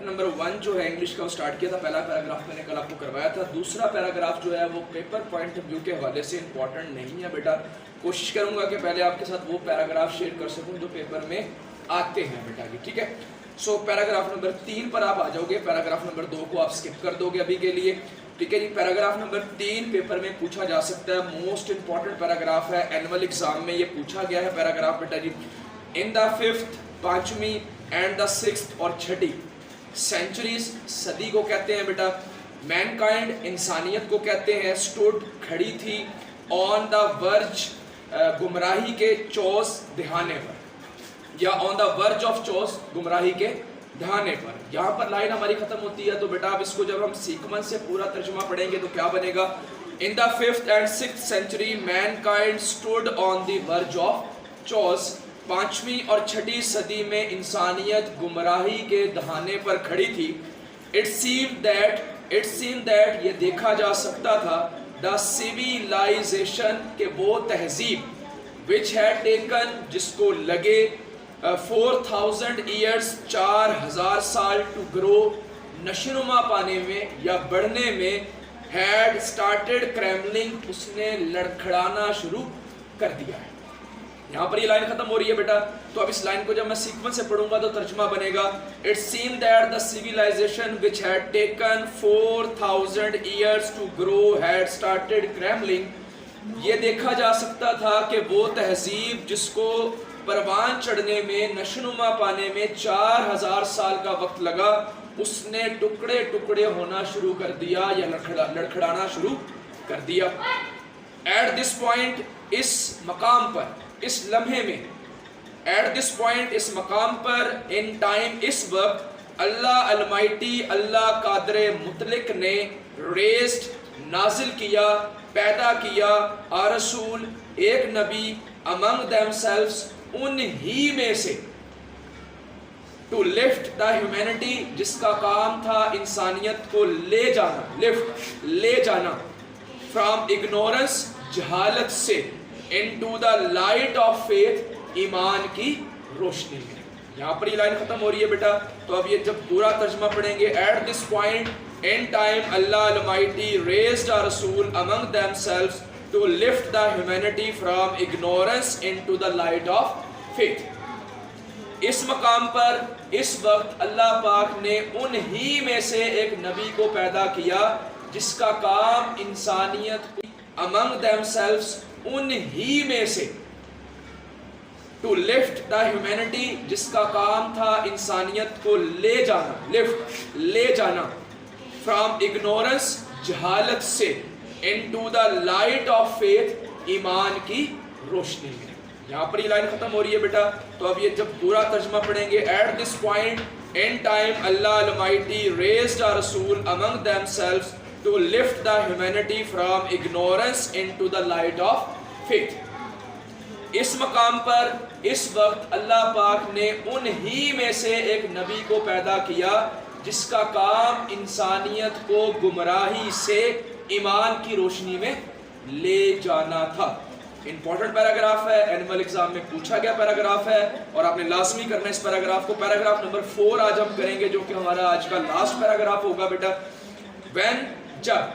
Number 1 جو ہے English کا وہ سٹارٹ کیا تھا. پہلا پیراگراف میں نے کل آپ کو کروایا تھا. دوسرا پیراگراف جو ہے وہ پیپر پوائنٹ آف ویو کے حوالے سے امپورٹنٹ نہیں ہے بیٹا. کوشش کروں گا کہ پہلے آپ کے ساتھ وہ پیراگراف شیئر کر سکوں جو پیپر میں آتے ہیں بیٹا جی, ٹھیک ہے. سو پیراگراف نمبر 3 پر آپ آ جاؤ گے. پیراگراف نمبر 2 کو آپ سکپ کر دو گے ابھی کے لیے, ٹھیک ہے جی. پیراگراف نمبر 3 پیپر میں پوچھا جا سکتا ہے, موسٹ امپورٹنٹ پیراگراف ہے. اینول ایگزام میں یہ پوچھا گیا ہے پیراگراف بیٹا جی. ان دا ففتھ, پانچویں اینڈ دا سکستھ اور چھٹی سینچریز, صدی کو کہتے ہیں بیٹا. مین کائنڈ, انسانیت کو کہتے ہیں. اسٹوڈ, کھڑی تھی. آن دا ورج, گمراہی کے چوز, دہانے پر, یا آن دا ورج آف چوز, گمراہی کے دہانے پر. یہاں پر لائن ہماری ختم ہوتی ہے, تو بیٹا اب اس کو جب ہم سیکوینس سے پورا ترجمہ پڑھیں گے تو کیا بنے گا. In the fifth and sixth century mankind stood on the verge of chaos. پانچویں اور چھٹی صدی میں انسانیت گمراہی کے دہانے پر کھڑی تھی. اٹ سیم دیٹ, یہ دیکھا جا سکتا تھا, دا سیویلائزیشن, کہ وہ تہذیب, وچ ہیڈ ٹیکن, جس کو لگے, 4000 ایئرس, 4000 سال, ٹو گرو, نشونما پانے میں یا بڑھنے میں, ہیڈ اسٹارٹیڈ کریملنگ, اس نے لڑکھڑانا شروع کر دیا ہے. یہاں پر یہ لائن ختم ہو رہی ہے بیٹا. تو اب اس لائن کو جب میں سیکوینس سے پڑھوں گا تو ترجمہ بنے گا. It seemed that the civilization which had taken 4000 years to grow had started crumbling. یہ دیکھا جا سکتا تھا کہ وہ تہذیب جس کو پروان چڑھنے میں, نشونما پانے میں 4000 سال کا وقت لگا, اس نے ٹکڑے ٹکڑے ہونا شروع کر دیا یا لڑکھڑانا شروع کر دیا. At this point, اس مقام پر, اس لمحے میں, ایٹ دس پوائنٹ, اس مقام پر, ان ٹائم, اس وقت, اللہ المائٹی, اللہ قادر مطلق نے, ریزڈ, نازل کیا, پیدا کیا, آ رسول, ایک نبی, امنگ دیم سیلفز, ان ہی میں سے, ٹو لفٹ دا ہیومینٹی, جس کا کام تھا انسانیت کو لے جانا, لفٹ, لے جانا, فرام اگنورنس, جہالت سے, into the light of faith, ایمان کی روشنی میں. یہاں پر یہ لائن ختم ہو رہی ہے بیٹا. تو اب یہ جب پورا ترجمہ پڑھیں گے, at this point, in time, Allah Almighty raised a Rasul among themselves to lift the humanity from ignorance into the light of faith. اس مقام پر, اس وقت, اللہ پاک نے ان ہی میں سے ایک نبی کو پیدا کیا جس کا کام انسانیت, among themselves, ان ہی میں سے, ٹو لفٹ دا ہیومینٹی, جس کا کام تھا انسانیت کو لے جانا, لفٹ, لے جانا, فرام اگنورنس, جہالت سے, into the light of faith, ایمان کی روشنی میں. یہاں پر یہ لائن ختم ہو رہی ہے بیٹا. تو اب یہ جب پورا ترجمہ پڑھیں گے, at this point, in time, Allah almighty raised a Rasul among themselves to lift the humanity from ignorance into the light of faith. اس مقام پر, اس وقت, اللہ پاک نے ان ہی میں سے ایک نبی کو پیدا کیا جس کا کام انسانیت کو گمراہی سے ایمان کی روشنی میں لے جانا تھا. امپورٹنٹ پیراگراف ہے, اینول ایگزام میں پوچھا گیا پیراگراف ہے, اور آپ نے لازمی کرنا اس پیراگراف کو. پیراگراف نمبر 4 آج ہم کریں گے, جو کہ ہمارا آج کا لاسٹ پیراگراف ہوگا بیٹا. وین, جب,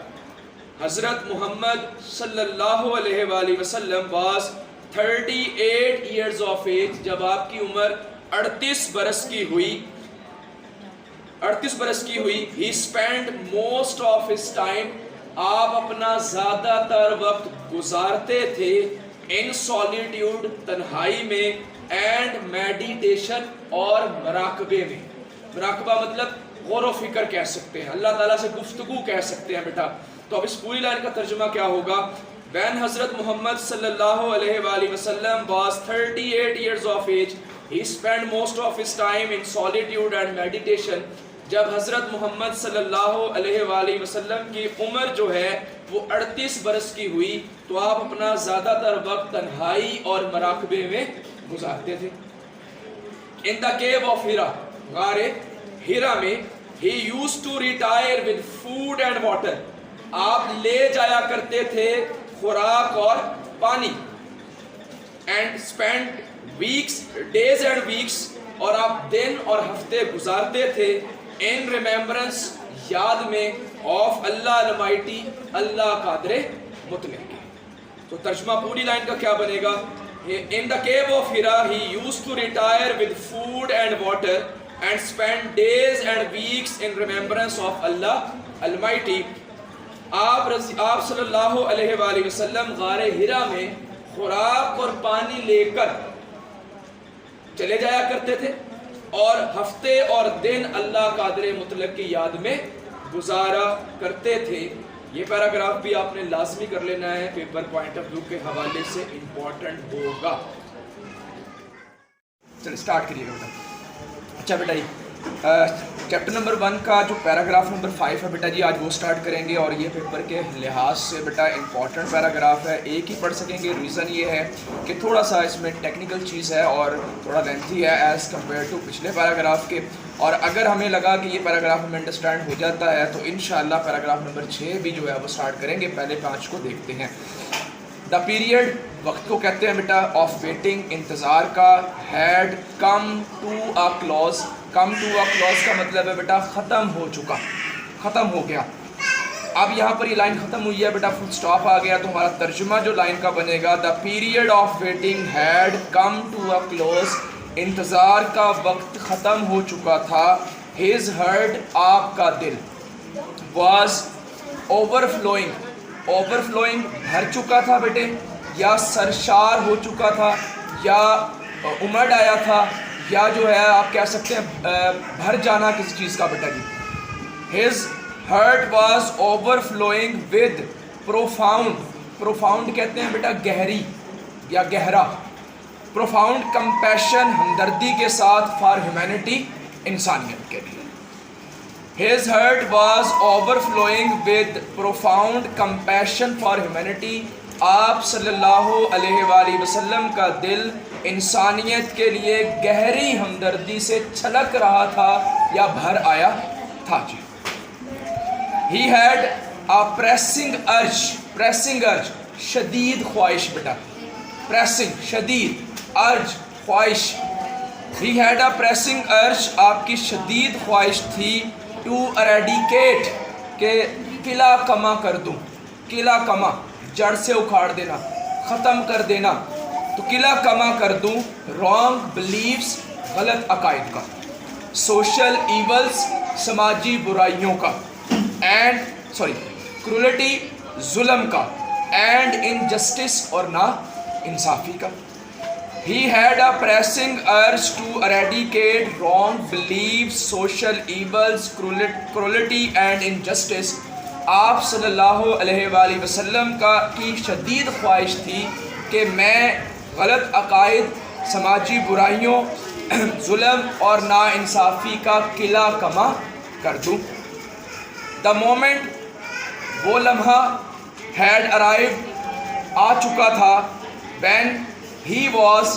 حضرت محمد صلی اللہ علیہ وآلہ وسلم was 38 years of age, جب آپ کی عمر 38 برس کی ہوئی, 38 برس کی ہوئی, he spent most of his time, آپ اپنا زیادہ تر وقت گزارتے تھے, in solitude, تنہائی میں, and meditation, اور مراقبے میں. مراقبہ مطلب غور و فکر کہہ سکتے ہیں, اللہ تعالیٰ سے گفتگو کہہ سکتے ہیں بیٹا. تو اب اس پوری لائن کا ترجمہ کیا ہوگا. when حضرت محمد صلی اللہ علیہ وآلہ وسلم was 38 years of age, he spent most of his time in solitude and meditation. جب حضرت محمد صلی اللہ علیہ وآلہ وسلم کی عمر جو ہے وہ 38 برس کی ہوئی, تو آپ اپنا زیادہ تر وقت تنہائی اور مراقبے میں گزارتے تھے. in the cave of Hira, غار ہیرا میں, he used to retire with food and water, آپ لے جایا کرتے تھے خوراک اور پانی. and spent weeks, days and weeks, اور آپ دن اور ہفتے گزارتے تھے ان ریمبرنس یاد میں آف اللہ المائٹی اللہ قادر مطلق. تو ترجمہ پوری لائن کا کیا بنے گا؟ In the cave of Hira he used to retire with food and water and spend days and weeks in remembrance of Allah Almighty. آپ صلی اللہ علیہ وآلہ وسلم غار ہرا میں خوراک اور پانی لے کر چلے جایا کرتے تھے اور ہفتے اور دن اللہ قادر مطلق کی یاد میں گزارا کرتے تھے. یہ پیراگراف بھی آپ نے لازمی کر لینا ہے، پیپر پوائنٹ آف ویو کے حوالے سے امپورٹنٹ ہوگا. چلیں اسٹارٹ کریے گا بیٹا. اچھا بیٹا جی چیپٹر نمبر 1 کا جو پیراگراف نمبر 5 ہے بیٹا جی آج وہ سٹارٹ کریں گے، اور یہ پیپر کے لحاظ سے بیٹا امپورٹنٹ پیراگراف ہے. ایک ہی پڑھ سکیں گے. ریزن یہ ہے کہ تھوڑا سا اس میں ٹیکنیکل چیز ہے اور تھوڑا لینتھی ہے ایز کمپیئر ٹو پچھلے پیراگراف کے، اور اگر ہمیں لگا کہ یہ پیراگراف ہمیں انڈرسٹینڈ ہو جاتا ہے تو انشاءاللہ پیراگراف نمبر 6 بھی جو ہے وہ سٹارٹ کریں گے. پہلے 5 کو دیکھتے ہیں. دا پیریڈ وقت کو کہتے ہیں بیٹا آف ویٹنگ انتظار کا، had come to a close. Come to a close کا مطلب ہے بیٹا ختم ہو چکا، ختم ہو گیا. اب یہاں پر یہ لائن ختم ہوئی ہے بیٹا، فل سٹاپ آ گیا، تو ہمارا ترجمہ جو لائن کا بنے گا the period of waiting had come to a close. انتظار کا وقت ختم ہو چکا تھا. ہز ہرٹ آپ کا دل was over flowing. Over flowing بھر چکا تھا بیٹے، یا سرشار ہو چکا تھا، یا امڈ آیا تھا، یا جو ہے آپ کہہ سکتے ہیں بھر جانا کسی چیز کا بیٹا جی. His heart was overflowing with profound. Profound کہتے ہیں بیٹا گہری یا گہرا. پروفاؤنڈ کمپیشن ہمدردی کے ساتھ فار ہیومینٹی انسانیت کے لیے. His heart was overflowing with profound compassion for humanity. آپ صلی اللہ علیہ وآلہ وسلم کا دل انسانیت کے لیے گہری ہمدردی سے چھلک رہا تھا یا بھر آیا تھا جی. He had a pressing urge. pressing urge شدید خواہش بیٹا. pressing شدید، urge خواہش. He had a pressing urge آپ کی شدید خواہش تھی ٹو اریڈیکیٹ کہ قلعہ کما کر دوں. قلعہ کما جڑ سے اکھاڑ دینا، ختم کر دینا. تو قلعہ کما کر دوں رانگ بلیفس غلط عقائد کا، سوشل ایولز سماجی برائیوں کا، اینڈ کرولٹی ظلم کا، اینڈ انجسٹس اور نا انصافی کا. He had a pressing urge to eradicate wrong beliefs, social evils, cruelty and injustice. آپ صلی اللہ علیہ وآلہ وسلم کی شدید خواہش تھی کہ میں غلط عقائد، سماجی برائیوں، ظلم اور ناانصافی کا قلعہ کما کر دوں. The moment وہ لمحہ had arrived آ چکا تھا when he was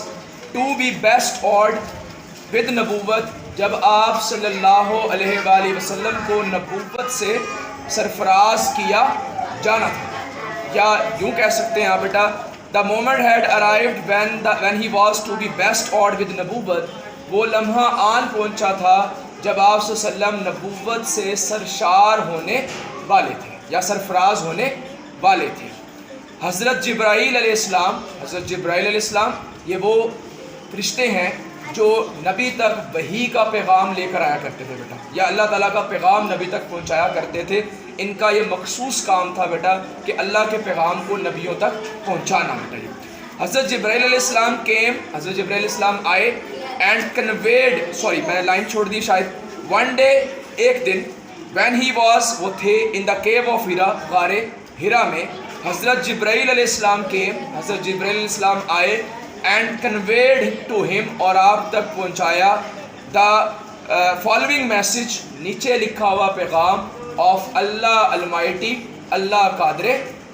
to be bestowed with نبوت، جب آپ صلی اللہ علیہ وآلہ وسلم کو نبوت سے سرفراز کیا جانا تھا. یا یوں کہہ سکتے ہیں آپ بیٹا the moment had arrived when he was to be bestowed with نبوت. وہ لمحہ آن پہنچا تھا جب آپ صلی اللہ علیہ وسلم نبوت سے سرشار ہونے والے تھے یا سرفراز ہونے والے تھے. حضرت جبرائیل علیہ السلام، حضرت جبرائیل علیہ السلام یہ وہ فرشتے ہیں جو نبی تک وحی کا پیغام لے کر آیا کرتے تھے بیٹا، یا اللہ تعالیٰ کا پیغام نبی تک پہنچایا کرتے تھے. ان کا یہ مخصوص کام تھا بیٹا کہ اللہ کے پیغام کو نبیوں تک پہنچانا بیٹا. حضرت جبرائیل علیہ السلام حضرت جبرائیل علیہ السلام آئے اینڈ کنویڈ، میں نے لائن چھوڑ دی شاید. ون ڈے ایک دن، وین ہی واز وہ تھے ان دا کیو آف ہیرا غار ہیرا میں. حضرت جبرائیل علیہ السلام حضرت جبرائیل علیہ السلام آئے اینڈ کنویڈ ٹو ہم اور آپ تک پہنچایا دا فالوئنگ میسج نیچے لکھا ہوا پیغام آف اللہ المائٹی اللہ قادر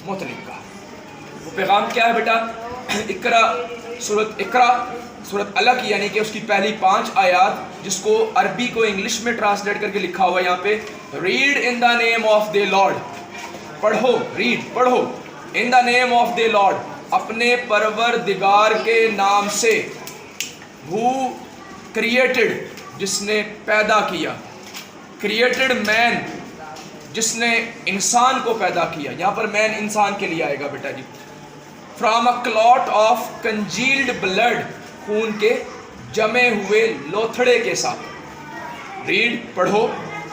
مطلق کا. وہ پیغام کیا ہے بیٹا؟ اقرا سورت الگ یعنی کہ اس کی پہلی 5 آیات جس کو عربی کو انگلش میں ٹرانسلیٹ کر کے لکھا ہوا یہاں پہ read in the name of the lord. پڑھو، ریڈ پڑھو in the name of the lord اپنے پروردگار کے نام سے. ہو کریٹڈ جس نے پیدا کیا، کریٹڈ مین، جس نے انسان کو پیدا کیا. یہاں پر مین انسان کے لیے آئے گا بیٹا جی. From a clot of congealed blood, خون کے جمے ہوئے لوتھڑے کے ساتھ. ریڈ، پڑھو.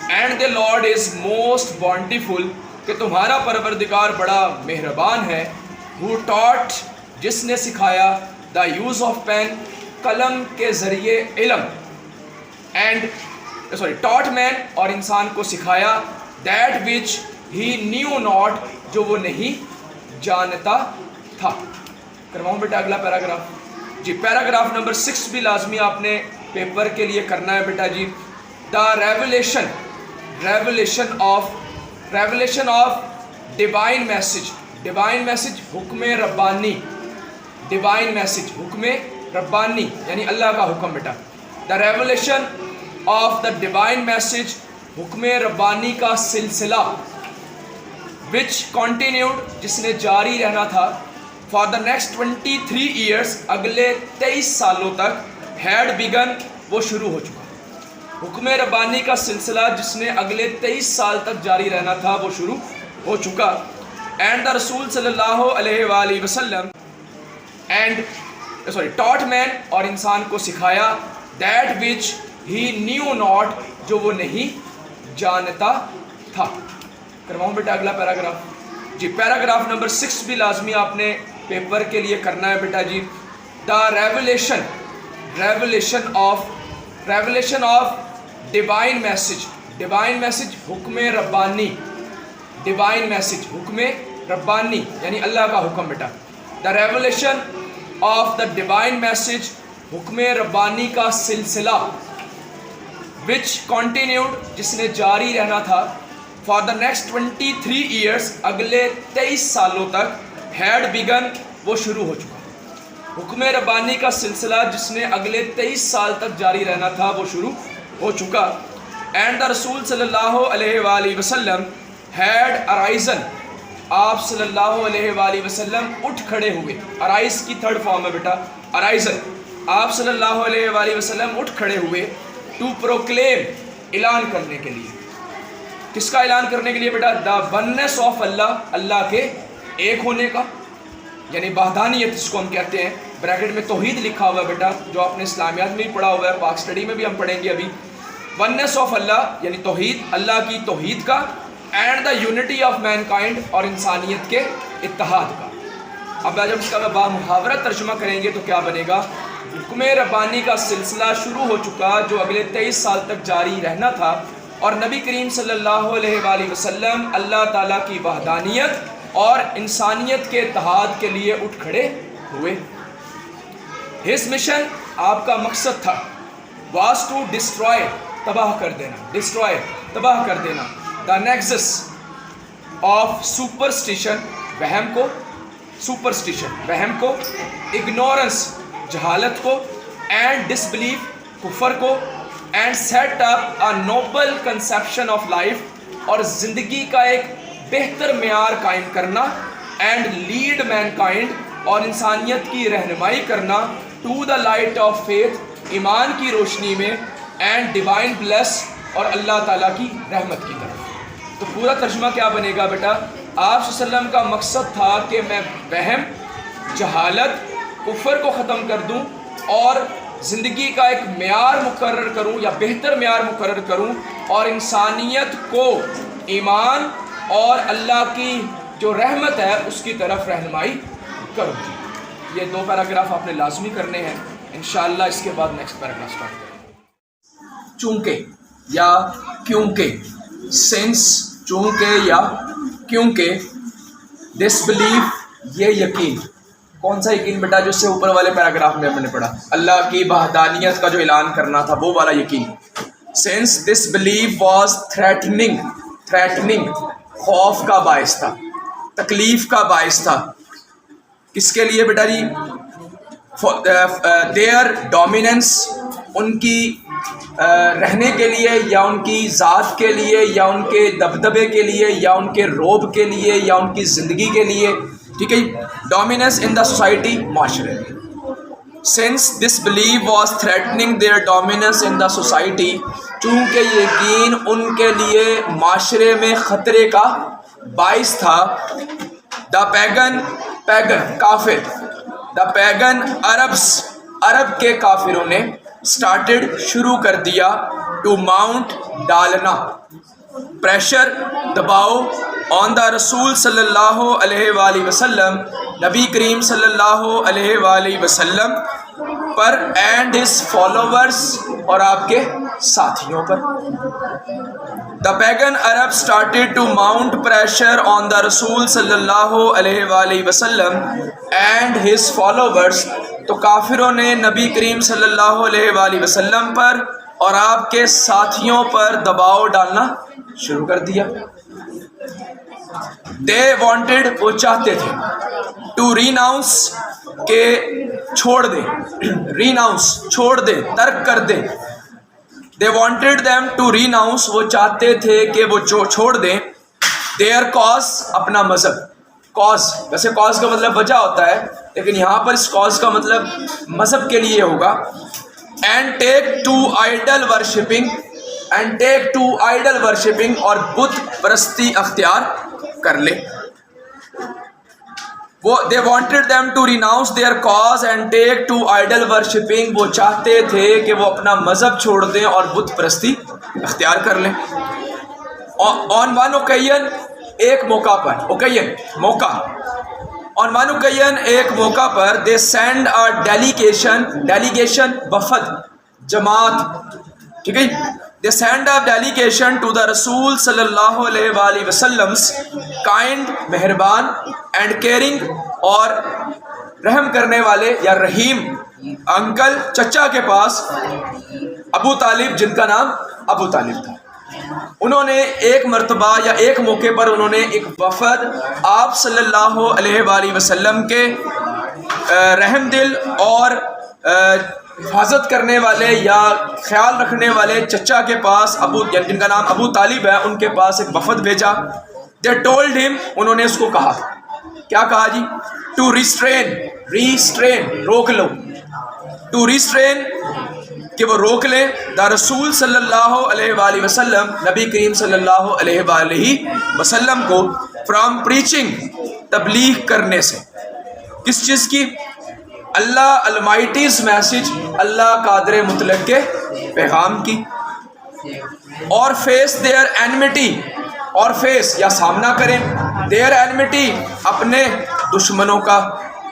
And the Lord is most bountiful, کہ تمہارا پروردگار بڑا مہربان ہے. ہو ٹاٹ، جس نے سکھایا. دا یوز آف پین، قلم کے ذریعے علم. اینڈ ٹاٹ مین، اور انسان کو سکھایا. That which he new not, جو وہ نہیں جانتا تھا. کرواؤں بیٹا اگلا پیراگراف جی. پیراگراف نمبر 6 بھی لازمی آپ نے پیپر کے لیے کرنا ہے بیٹا جی. The revelation of divine message. Divine message حکم ربانی. ڈیوائن میسج حکم ربانی یعنی اللہ کا حکم بیٹا. The revelation of the divine message, حکم ربانی کا سلسلہ. وچ کنٹینیوڈ، جس نے جاری رہنا تھا. فار دا نیکسٹ 23 ایئرس، اگلے 23 سالوں تک. ہیڈ بیگن، وہ شروع ہو چکا. حکم ربانی کا سلسلہ جس نے اگلے 23 سال تک جاری رہنا تھا وہ شروع ہو چکا. اینڈ دا رسول صلی اللہ علیہ وآلہ وسلم ٹاٹ مین، اور انسان کو سکھایا. That which he new not, جو وہ نہیں جانتا تھا. کرواؤں بیٹا اگلا پیراگراف جی. پیراگراف نمبر 6 بھی لازمی آپ نے پیپر کے لیے کرنا ہے بیٹا جی. The revelation of divine message. Divine message حکم ربانی. ڈیوائن میسج حکم ربانی یعنی اللہ کا حکم بیٹا. The revelation of the divine message, حکم ربانی کا سلسلہ. وچ کنٹینیوڈ، جس نے جاری رہنا تھا. فار دا نیکسٹ 23 ایئرس، اگلے 23 سالوں تک. ہیڈ بیگن، وہ شروع ہو چکا. حکم ربانی کا سلسلہ جس نے اگلے 23 سال تک جاری رہنا تھا وہ شروع ہو چکا. اینڈ دا رسول صلی اللہ علیہ وآلہ وسلم ہیڈ ارائزن، آپ صلی اللہ علیہ وآلہ وسلم اٹھ کھڑے ہوئے. ارائز کی تھرڈ فارم ہے بیٹا ارائزن. آپ صلی اللہ علیہ وآلہ وسلم اٹھ کھڑے ہوئے. ٹو پروکلیم، اعلان کرنے کے لیے. کس کا اعلان کرنے کے لیے بیٹا؟ دا وننس آف اللہ، اللہ کے ایک ہونے کا یعنی وحدانیت جس کو ہم کہتے ہیں. بریکٹ میں توحید لکھا ہوا ہے بیٹا، جو آپ نے اسلامیات میں بھی پڑھا ہوا ہے، پاک اسٹڈی میں بھی ہم پڑھیں گے ابھی. وننس آف اللہ یعنی توحید، اللہ کی توحید کا. And the unity of mankind, اور انسانیت کے اتحاد کا. اب جب اس کا بامحاورہ ترجمہ کریں گے تو کیا بنے گا؟ حکم ربانی کا سلسلہ شروع ہو چکا جو اگلے 23 سال تک جاری رہنا تھا، اور نبی کریم صلی اللہ علیہ وآلہ وسلم اللہ تعالیٰ کی وحدانیت اور انسانیت کے اتحاد کے لیے اٹھ کھڑے ہوئے. ہز مشن، آپ کا مقصد تھا. واز ٹو ڈسٹرائے، تباہ کر دینا. ڈسٹرائے، تباہ کر دینا. دا نیکسس آف سپرسٹیشن، وہم کو. سپرسٹیشن وہم کو. اگنورنس، جہالت کو. اینڈ ڈس بلیف، کفر کو. And set up a noble conception of life, اور زندگی کا ایک بہتر معیار قائم کرنا. اینڈ لیڈ مین کائنڈ، اور انسانیت کی رہنمائی کرنا. To the light of faith, ایمان کی روشنی میں. اینڈ ڈیوائن بلیس، اور اللہ تعالیٰ کی رحمت کی طرف. تو پورا ترجمہ کیا بنے گا بیٹا؟ آپ صلی اللہ علیہ وسلم کا مقصد تھا کہ میں وہم، جہالت، کفر کو ختم کر دوں، اور زندگی کا ایک معیار مقرر کروں یا بہتر معیار مقرر کروں، اور انسانیت کو ایمان اور اللہ کی جو رحمت ہے اس کی طرف رہنمائی کروں. یہ 2 پیراگراف آپ نے لازمی کرنے ہیں. انشاءاللہ اس کے بعد نیکسٹ پیراگراف سٹارٹ کریں. چونکہ یا کیونکہ، سینس چونکہ یا کیونکہ. ڈس بلیف، یہ یقین. کون سا یقین بیٹا؟ جو سے اوپر والے پیراگراف میں ہم نے پڑھا، اللہ کی وحدانیت کا جو اعلان کرنا تھا وہ والا یقین. Sense this belief was threatening, خوف کا باعث تھا، تکلیف کا باعث تھا. کس کے لیے بیٹا جی؟ دیئر ڈومیننس، ان کی رہنے کے لیے، یا ان کی ذات کے لیے، یا ان کے دبدبے کے لیے، یا ان کے روب کے لیے، یا ان کی زندگی کے لیے. ٹھیک ہے. ڈومیننس ان دا سوسائٹی، معاشرے میں. Since this belief was threatening their dominance in the society, چونکہ یقین ان کے لیے معاشرے میں خطرے کا باعث تھا. دا پیگن کافر, دا پیگن عرب کے کافروں نے اسٹارٹڈ شروع کر دیا ٹو ماؤنٹ ڈالنا پریشر دباؤ آن دا رسول صلی اللہ علیہ وآلہ وسلم, نبی کریم صلی اللہ علیہ وآلہ وسلم پر, اینڈ ہز فالوورس اور آپ کے ساتھیوں پر. The pagan Arab started to mount pressure on the رسول صلی اللہ علیہ وآلہ وسلم اینڈ ہز فالوورس, تو کافروں نے نبی کریم صلی اللہ علیہ وآلہ وسلم پر اور آپ کے ساتھیوں پر دباؤ ڈالنا شروع کر دیا. دے وانٹیڈ, وہ چاہتے تھے, ٹو ریناؤنس, کہ چھوڑ دیں, ریناؤنس چھوڑ دیں, ترک کر دیں. دے وانٹیڈ دیم ٹو ریناؤنس, وہ چاہتے تھے کہ وہ چھوڑ دیں, دیئر کاز, اپنا مذہب. کاز, ویسے کاز کا مطلب وجہ ہوتا ہے, لیکن یہاں پر اس کاز کا مطلب مذہب کے لیے ہوگا. And take to idol worshipping, and take to idol worshipping, اور بت پرستی اختیار کر لے. وہ they wanted them to renounce their cause and take to idol worshipping, وہ چاہتے تھے کہ وہ اپنا مذہب چھوڑ دیں اور بت پرستی اختیار کر لیں. آن ون اوکیژن, ایک موقع پر, اوکیژن موقع, آن ون اوکیژن ایک موقع پر, دے سینڈ اے ڈیلیگیشن وفد, جماعت, ٹھیک ہے, they send a delegation to the رسول صلی اللہ علیہ وآلہ وسلم, kind, مہربان, and caring, اور رحم کرنے والے یا رحیم انکل, چچا کے پاس, ابو طالب, جن کا نام ابو طالب تھا. انہوں نے ایک مرتبہ یا ایک موقع پر انہوں نے ایک وفد آپ صلی اللہ علیہ وآلہ وسلم کے رحم دل اور حفاظت کرنے والے یا خیال رکھنے والے چچا کے پاس, جن کا نام ابو طالب ہے, ان کے پاس ایک وفد بھیجا. دے ٹولڈ ہم, انہوں نے اس کو کہا, کیا کہا جی, ٹو ریسٹرین, روک لو, ٹو ریسٹرین, کہ وہ روک لیں, دا رسول صلی اللہ علیہ وآلہ وسلم, نبی کریم صلی اللہ علیہ وآلہ وسلم کو, فرام پریچنگ, تبلیغ کرنے سے. کس چیز کی؟ اللہ المائٹیز میسج, اللہ قادر مطلق کے پیغام کی. اور فیس دیئر اینمٹی, اور فیس یا سامنا کریں, دیئر اینمٹی, اپنے دشمنوں کا,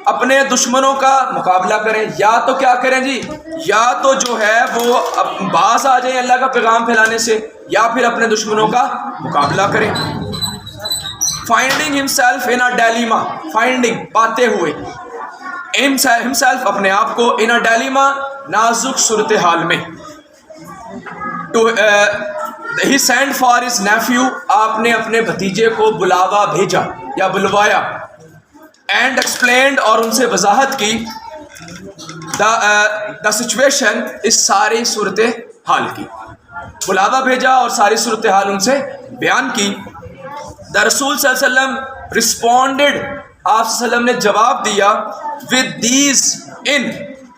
اپنے دشمنوں کا مقابلہ کریں. یا تو کیا کریں جی, یا تو جو ہے وہ باز آ جائیں اللہ کا پیغام پھیلانے سے, یا پھر اپنے دشمنوں کا مقابلہ کریں. Finding himself in a dilemma, finding پاتے ہوئے, ہمسیلف اپنے آپ کو, ان اے ڈیلیما نازک صورتحال میں. To he send for his nephew, آپ نے اپنے بھتیجے کو بلاوا بھیجا یا بلوایا. اینڈ ایکسپلینڈ, اور ان سے وضاحت کی, دا سچویشن, اس ساری صورت حال کی, بلاوا بھیجا اور ساری صورت حال ان سے بیان کی. دا رسول صلی اللہ علیہ وسلم رسپونڈڈ, آپ صلی اللہ علیہ وسلم نے جواب دیا, ود دیز, ان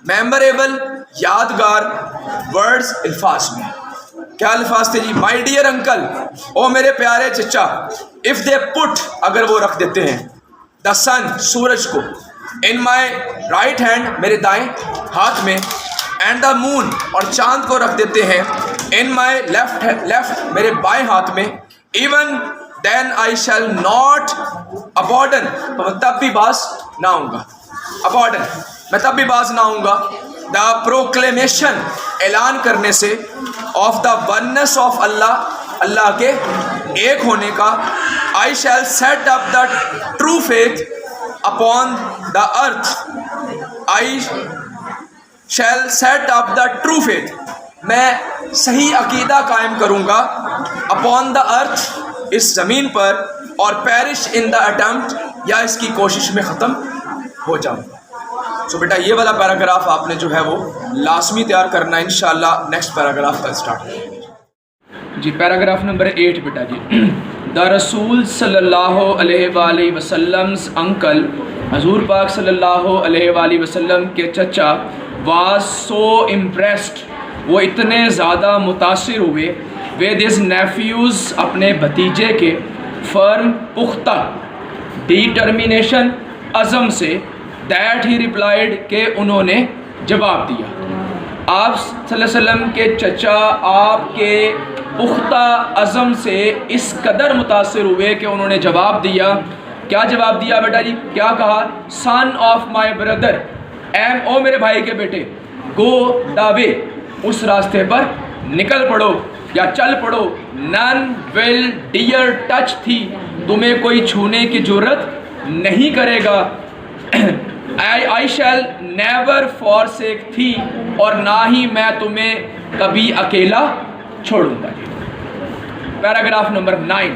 میموریبل, یادگار ورڈز, الفاظ میں. کیا الفاظ تھے جی؟ مائی ڈیئر انکل, او میرے پیارے چچا, اف دے پٹ, اگر وہ رکھ دیتے ہیں, دا سن, سورج کو, ان مائی رائٹ ہینڈ, میرے دائیں ہاتھ میں, اینڈ دا مون, اور چاند کو رکھ دیتے ہیں, ان مائی لیفٹ, میرے بائیں ہاتھ میں, even then I shall not abandon, میں تب بھی باز نہ ہوں گا, ابارڈن, میں تب بھی باز نہ ہوں گا. دا پروکلیمیشن, اعلان کرنے سے, of the oneness of Allah, Allah کے ایک ہونے کا. I shall set up the true faith upon the earth, I shall set up the true faith, میں صحیح عقیدہ قائم کروں گا, اپون دا ارتھ, اس زمین پر, اور پیرش ان دا اٹمپٹ, یا اس کی کوشش میں ختم ہو جاؤں گا. سو بیٹا یہ والا پیراگراف آپ نے جو ہے وہ لازمی تیار کرنا ہے, انشاءاللہ نیکسٹ پیراگراف کا اسٹارٹ کریں گے جی. پیراگراف نمبر 8 بیٹا جی. دا رسول صلی اللہ علیہ وآلہ وسلم انکل, حضور پاک صلی اللہ علیہ وآلہ وسلم کے چچا, واز سو امپریسڈ, وہ اتنے زیادہ متاثر ہوئے ود ہز نیفیوز اپنے بھتیجے کے فرم پختہ ڈیٹرمینیشن عزم سے دیٹ ہی ریپلائڈ کہ انہوں نے جواب دیا. آپ صلی اللہ علیہ وسلم کے چچا آپ کے پختہ عزم سے اس قدر متاثر ہوئے کہ انہوں نے جواب دیا. کیا جواب دیا بیٹا جی؟ کیا کہا؟ سن آف مائی بردر، او میرے بھائی کے بیٹے، گو دا وے، اس راستے پر نکل پڑو یا چل پڑو. نن ول ڈیئر ٹچ تھی، تمہیں کوئی چھونے کی جرت نہیں کرے گا. آئی شیل نیور فورسیک تھی، اور نہ ہی میں تمہیں کبھی اکیلا چھوڑوں گا. پیراگراف نمبر 9.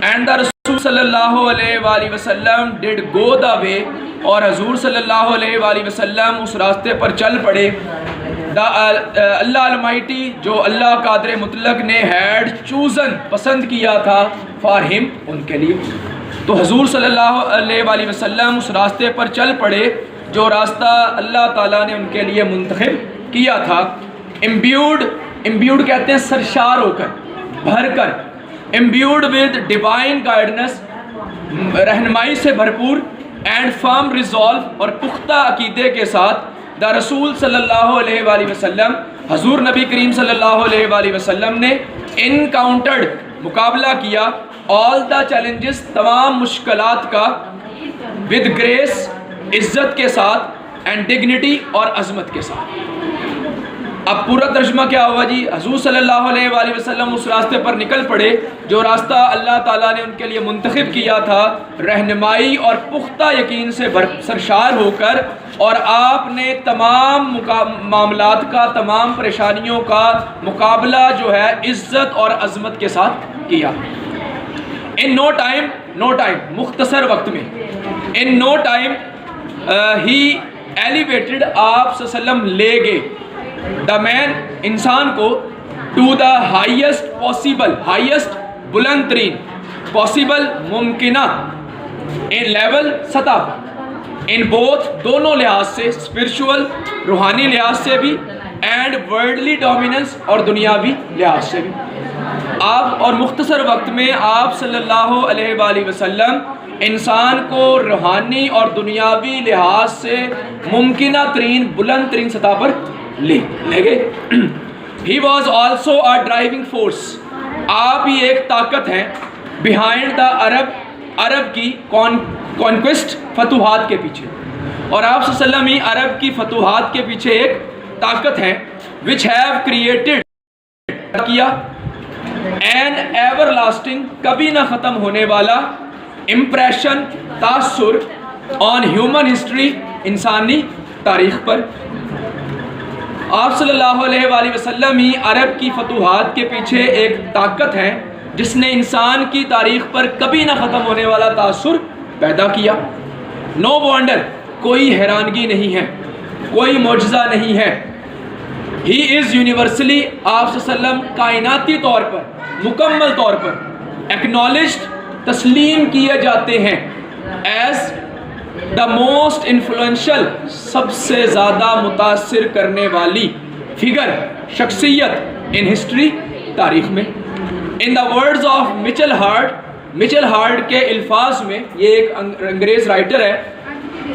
اینڈ دا رسول صلی اللہ علیہ وآلہ وسلم ڈڈ گو دا وے، اور حضور صلی اللہ علیہ وآلہ وسلم اس راستے پر چل پڑے. اللہ المائٹی، جو اللہ قادر مطلق نے ہیڈ چوزن پسند کیا تھا فار ہم، ان کے لیے. تو حضور صلی اللہ علیہ وآلہ وسلم اس راستے پر چل پڑے جو راستہ اللہ تعالیٰ نے ان کے لیے منتخب کیا تھا. امبیوڈ کہتے ہیں سرشار ہو کر، بھر کر. امبیوڈ ود ڈیوائن گائیڈنس، رہنمائی سے بھرپور. اینڈ فرم ریزولو، اور پختہ عقیدے کے ساتھ. دا رسول صلی اللہ علیہ وآلہ وسلم، حضور نبی کریم صلی اللہ علیہ وآلہ وسلم نے انکاؤنٹرڈ، مقابلہ کیا. آل دا چیلنجز، تمام مشکلات کا. ود گریس، عزت کے ساتھ. اینڈ ڈگنیٹی، اور عظمت کے ساتھ. اب پورا ترجمہ کیا ہوا جی؟ حضور صلی اللہ علیہ وآلہ وسلم اس راستے پر نکل پڑے جو راستہ اللہ تعالیٰ نے ان کے لیے منتخب کیا تھا، رہنمائی اور پختہ یقین سے سرشار ہو کر. اور آپ نے تمام معاملات کا، تمام پریشانیوں کا مقابلہ جو ہے عزت اور عظمت کے ساتھ کیا. ان نو ٹائم، مختصر وقت میں. ان نو ٹائم ہی ایلیویٹڈ، آپ صلی اللہ علیہ وسلم لے گئے دا مین، انسان کو، to the highest possible, highest بلند ترین، پاسبل ممکنہ، ان لیول سطح، ان بوتھ دونوں لحاظ سے، اسپرچول روحانی لحاظ سے بھی، اینڈ ورلڈلی ڈومیننس اور دنیاوی لحاظ سے بھی. آپ اور مختصر وقت میں آپ صلی اللہ علیہ وآلہ وسلم انسان کو روحانی اور دنیاوی لحاظ سے ممکنہ ترین، بلند ترین سطح پر لے گئے. He was also a driving force, آپ ہی ایک طاقت ہیں. بیہائنڈ دا عرب کی کانکویسٹ، فتوحات کے پیچھے. اور آپ صلی اللہ علیہ وسلم ہی عرب کی فتوحات کے پیچھے ایک طاقت ہیں. وچ ہیو کریٹڈ، کیا، این ایور لاسٹنگ، کبھی نہ ختم ہونے والا، امپریشن، تاثر، آن ہیومن ہسٹری، انسانی تاریخ پر. آپ صلی اللہ علیہ وآلہ وسلم ہی عرب کی فتوحات کے پیچھے ایک طاقت ہے جس نے انسان کی تاریخ پر کبھی نہ ختم ہونے والا تاثر پیدا کیا. نو وانڈر، کوئی حیرانگی نہیں ہے، کوئی معجزہ نہیں ہے. ہی از یونیورسلی، آپ صلی اللہ علیہ وسلم کائناتی طور پر، مکمل طور پر ایکنالجڈ، تسلیم کیے جاتے ہیں ایز دا موسٹ انفلوئنشل، سب سے زیادہ متاثر کرنے والی فگر، شخصیت ان ہسٹری، تاریخ میں. In the words of Michael Hart کے الفاظ میں، یہ ایک انگریز رائٹر ہے،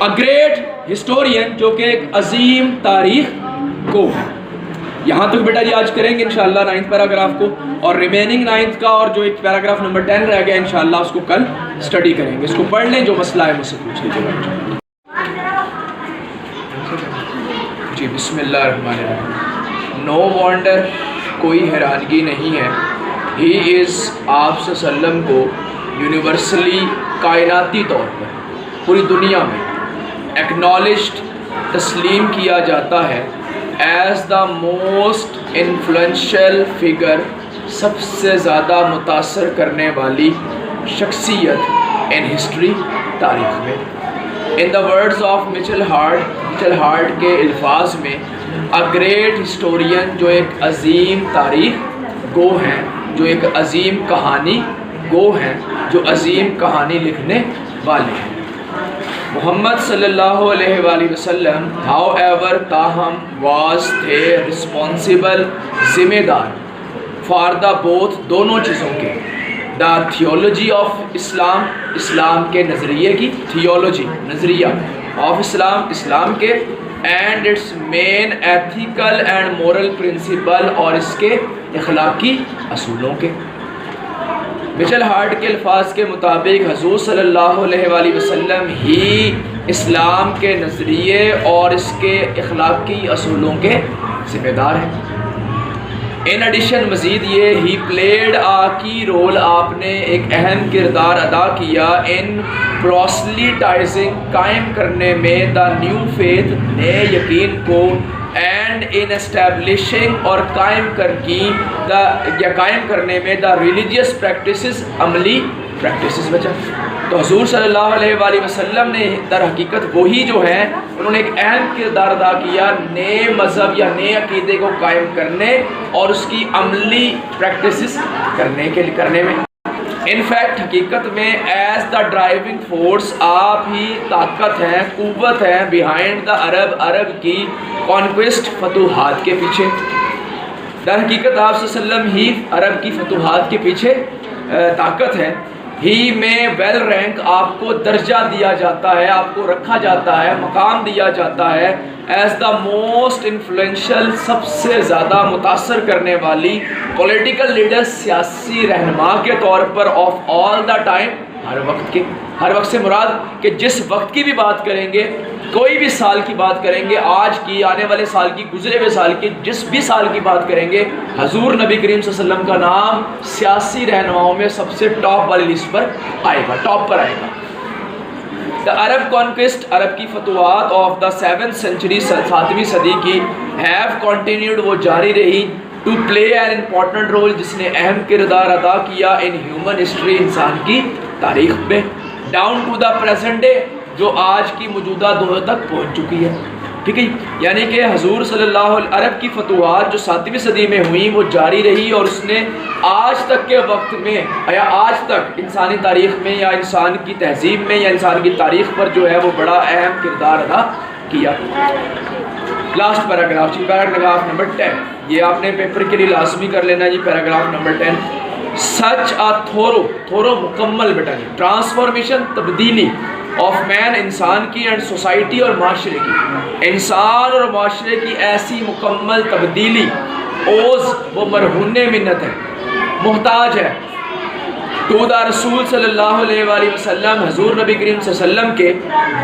اے گریٹ ہسٹورین، جو کہ ایک عظیم تاریخ کو. یہاں تک بیٹا جی آج کریں گے انشاءاللہ 9th پیراگراف کو، اور ریمیننگ 9th کا اور جو ایک پیراگراف نمبر 10 رہ گیا انشاءاللہ اس کو کل سٹڈی کریں گے. اس کو پڑھ لیں، جو مسئلہ ہے مجھ سے پوچھ لیجیے. جی بسم اللہ الرحمن الرحیم. نو وانڈر، کوئی حیرانگی نہیں ہے. ہی از، آپ صلی اللہ علیہ وسلم کو یونیورسلی، کائناتی طور پر، پوری دنیا میں ایکنالجڈ، تسلیم کیا جاتا ہے as the most influential figure, سب سے زیادہ متاثر کرنے والی شخصیت ان ہسٹری، تاریخ میں. In the words of Michael Hart کے الفاظ میں، اے گریٹ ہسٹورین، جو ایک عظیم تاریخ گو ہیں، جو ایک عظیم کہانی گو ہیں، جو عظیم کہانی لکھنے والے ہیں. محمد صلی اللہ علیہ وآلہ وسلم ہاؤ ایور تاہم واز تھے رسپانسبل، ذمہ دار فار دا بوتھ، دونوں چیزوں کے، دا تھیولوجی آف اسلام، اسلام کے نظریے کی، تھیولوجی نظریہ آف اسلام، اسلام کے، and its main ethical and moral principle, اور اس کے اخلاقی اصولوں کے۔ مچل ہارٹ کے الفاظ کے مطابق حضور صلی اللہ علیہ وآلہ وسلم ہی اسلام کے نظریے اور اس کے اخلاقی اصولوں کے ذمہ دار ہیں۔ ان ایڈیشن مزید یہ ہی پلیڈ کی رول، آپ نے ایک اہم کردار ادا کیا ان پروسلیٹائزنگ، قائم کرنے میں، دا نیو فیتھ، نئے یقین کو، اینڈ ان اسٹیبلشنگ، اور قائم کرنے میں، دا ریلیجیس پریکٹسز، عملی پریکٹسز بچا۔ تو حضور صلی اللہ علیہ وآلہ وسلم نے در حقیقت وہی جو ہے انہوں نے ایک اہم کردار ادا کیا نئے مذہب یا نئے عقیدے کو قائم کرنے اور اس کی عملی پریکٹسز کرنے میں۔ ان فیکٹ حقیقت میں ایز دا ڈرائیونگ فورس، آپ ہی طاقت ہیں، قوت ہے، بیہائنڈ دا عرب کی کانکویسٹ، فتوحات کے پیچھے۔ در حقیقت آپ صلی اللہ علیہ وسلم ہی عرب کی فتوحات کے پیچھے طاقت ہے۔ ہی میں ویل رینک، آپ کو درجہ دیا جاتا ہے، آپ کو رکھا جاتا ہے، مقام دیا جاتا ہے ایز دا موسٹ انفلوئنشل، سب سے زیادہ متاثر کرنے والی پولیٹیکل لیڈر، سیاسی رہنما کے طور پر، آف آل دا ٹائم، ہر وقت سے مراد کہ جس وقت کی بھی بات کریں گے، کوئی بھی سال کی بات کریں گے، آج کی، آنے والے سال کی، گزرے ہوئے سال کی، جس بھی سال کی بات کریں گے، حضور نبی کریم صلی اللہ علیہ وسلم کا نام سیاسی رہنماؤں میں سب سے ٹاپ والی لسٹ پر آئے گا، ٹاپ پر آئے گا۔ دا عرب کانکویسٹ، عرب کی فتوحات آف دا 7th century، 7ویں صدی کی، ہیو کنٹینیوڈ، وہ جاری رہی، to play an important role, جس نے اہم کردار ادا کیا ان ہیومن ہسٹری، انسان کی تاریخ میں، down to the present day, جو آج کی موجودہ دور تک پہنچ چکی ہے۔ ٹھیک ہے، یعنی کہ حضور صلی اللہ علیہ عرب کی فتوحات جو 7ویں صدی میں ہوئیں وہ جاری رہی، اور اس نے آج تک کے وقت میں یا آج تک انسانی تاریخ میں یا انسان کی تہذیب میں یا انسان کی تاریخ پر جو ہے وہ بڑا اہم کردار ادا کیا۔ لاسٹ پیراگراف، پیراگراف نمبر 10، یہ آپ نے پیپر کے لیے لازمی کر لینا جی، پیراگراف نمبر 10۔ سچ آ تھورو مکمل بیٹا جی، ٹرانسفارمیشن، تبدیلی آف مین، انسان کی، اینڈ سوسائٹی، اور معاشرے کی، انسان اور معاشرے کی ایسی مکمل تبدیلی، اوز، وہ مرہون منت ہے، محتاج ہے، ٹو دا رسول صلی اللہ علیہ وآلہ وسلم، حضور نبی کریم صلی اللہ علیہ وسلم کے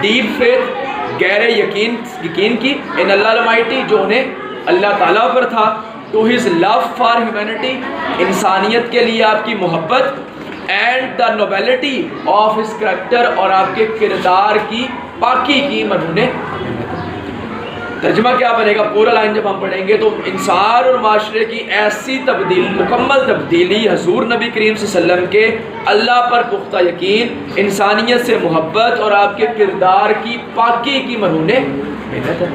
ڈیپ فیتھ، گہرے یقین کی، ان اللہ المیٹی، جو انہیں اللہ تعالیٰ پر تھا، to his love for humanity, انسانیت کے لیے آپ کی محبت، and the nobility of his character, اور آپ کے کردار کی پاکی کی مرہون۔ ترجمہ کیا بنے گا پورا لائن جب ہم پڑھیں گے تو، انسان اور معاشرے کی ایسی تبدیلی، مکمل تبدیلی، حضور نبی کریم صلی اللہ علیہ وسلم کے اللہ پر پختہ یقین، انسانیت سے محبت، اور آپ کے کردار کی پاکی کی مرہون محنت ہے۔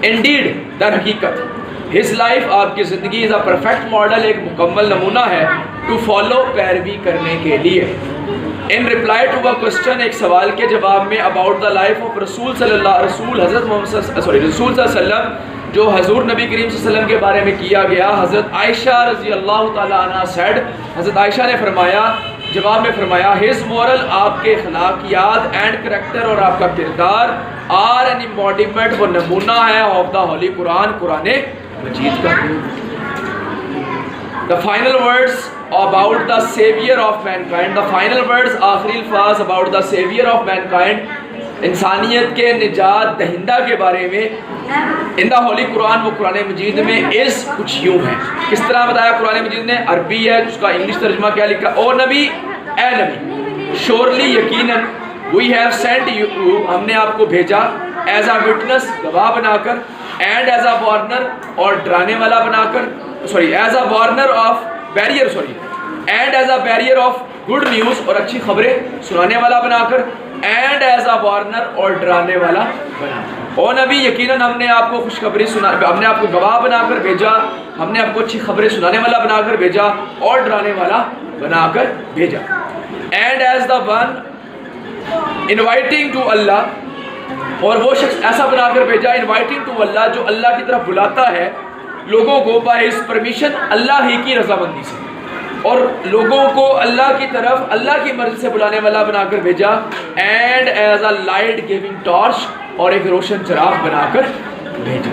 انڈیڈ، در حقیقت، ہز لائف، آپ کی زندگی، از اے پرفیکٹ ماڈل، ایک مکمل نمونہ ہے، ٹو فالو، پیروی کرنے کے لیے۔ ان ریپلائی ٹو اے کوسچن، ایک سوال کے جواب میں، اباؤٹ دا لائف آف رسول حضرت محمد رسول صلی اللہ علیہ وسلم، جو حضور نبی کریم صلی اللہ علیہ وسلم کے بارے میں کیا گیا، حضرت عائشہ رضی اللہ تعالیٰ عنہ سیڈ، حضرت عائشہ نے فرمایا، جواب میں فرمایا، ہز مورل، آپ کے اخلاقیات، اینڈ کریکٹر، اور آپ کا کردار، آر این ایمبوڈیمنٹ، وہ نمونہ ہے، آف دا ہولی قرآن، قرآن مجید کا۔ The final words about the savior of mankind، the final words، آخری الفاظ about the savior of mankind، انسانیت کے نجات دہندہ کے بارے میں، in the holy قرآن، وہ قرآن مجید میں، is کچھ یوں ہے۔ کس طرح بتایا قرآن مجید نے؟ عربی ہے، اس کا انگلش ترجمہ کیا لکھا؟ او نبی، اے نبی، surely، یقیناً، we have sent you، ہم نے آپ کو بھیجا، as a witness، گواہ بنا کر، and as a warner، اور ڈرانے والا بنا کر، as a warner of barrier، and as a barrier of good news، اور اچھی خبریں سنانے والا بنا کر، and as a warner، اور ڈرانے والا بنا کر۔ او نبی، یقیناً ہم نے آپ کو خوشخبری ہم نے آپ کو گواہ بنا کر بھیجا، ہم نے آپ کو اچھی خبریں سنانے والا بنا کر بھیجا، اور ڈرانے والا بنا کر بھیجا۔ and as the one inviting to Allah, اور وہ شخص ایسا بنا کر بھیجا انوائٹنگ ٹو اللہ، جو اللہ کی طرف بلاتا ہے لوگوں کو بائی ہز پرمیشن، اللہ ہی کی رضامندی سے، اور لوگوں کو اللہ کی طرف اللہ کی مرضی سے بلانے والا بنا کر بھیجا، and as a light giving torch, اور ایک روشن چراغ بنا کر بھیجا۔